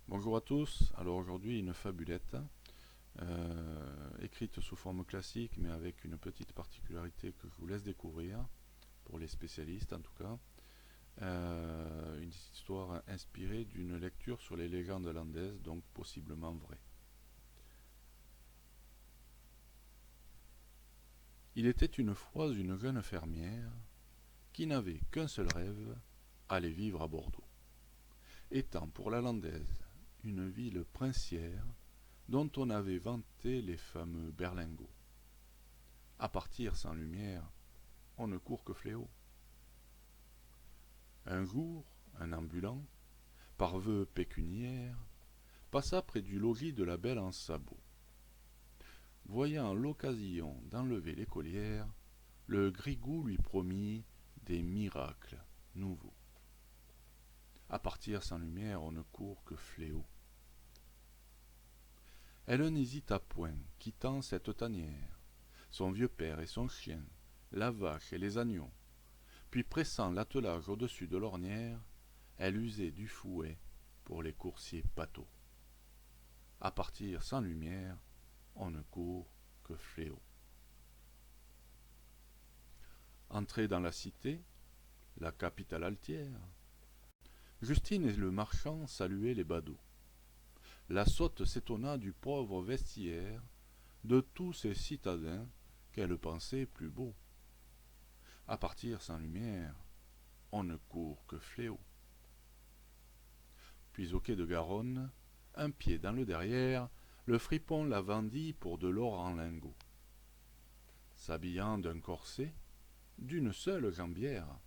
Bonjour à tous, alors aujourd'hui une fabulette, écrite sous forme classique mais avec une petite particularité que je vous laisse découvrir, pour les spécialistes en tout cas. Une histoire inspirée d'une lecture sur les légendes landaises, donc possiblement vraie. Il était une fois une jeune fermière qui n'avait qu'un seul rêve, aller vivre à Bordeaux, étant pour la landaise une ville princière dont on avait vanté les fameux berlingots. À partir sans lumière, on ne court que fléau. Un jour, un ambulant, par vœu pécuniaire, passa près du logis de la belle en sabots. Voyant l'occasion d'enlever l'écolière, le grigou lui promit des miracles nouveaux. À partir sans lumière, on ne court que fléau. Elle n'hésita point, quittant cette tanière, son vieux père et son chien, la vache et les agneaux, puis pressant l'attelage au-dessus de l'ornière, elle usait du fouet pour les coursiers pâteaux. À partir sans lumière, on ne court que fléau. Entrée dans la cité, la capitale altière, Justine et le marchand saluaient les badauds. La sotte s'étonna du pauvre vestiaire, de tous ces citadins qu'elle pensait plus beaux. À partir sans lumière, on ne court que fléau. Puis au quai de Garonne, un pied dans le derrière, le fripon la vendit pour de l'or en lingots. S'habillant d'un corset, d'une seule jambière,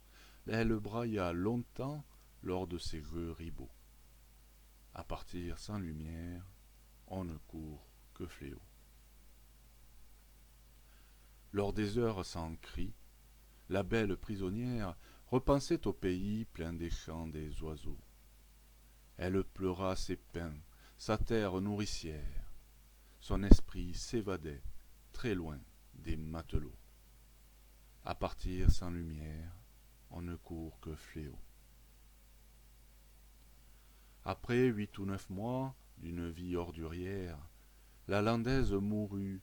elle brailla longtemps lors de ses jeux ribauds. À partir sans lumière, on ne court que fléau. Lors des heures sans cri, la belle prisonnière repensait au pays plein des chants des oiseaux. Elle pleura ses pains, sa terre nourricière. Son esprit s'évadait très loin des matelots. À partir sans lumière, on ne court que fléau. Après 8 ou 9 mois d'une vie ordurière, la landaise mourut,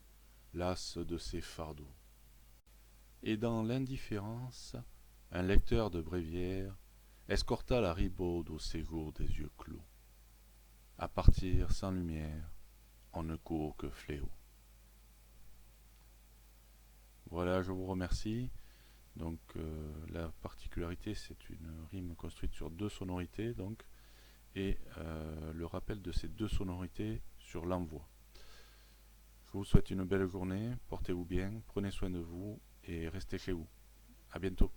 lasse de ses fardeaux. Et dans l'indifférence, un lecteur de bréviaire escorta la ribaude au séjour des yeux clos. À partir sans lumière, on ne court que fléau. Voilà, je vous remercie. Donc la particularité, c'est une rime construite sur deux sonorités, donc, et le rappel de ces deux sonorités sur l'envoi. Je vous souhaite une belle journée, portez-vous bien, prenez soin de vous et restez chez vous. À bientôt.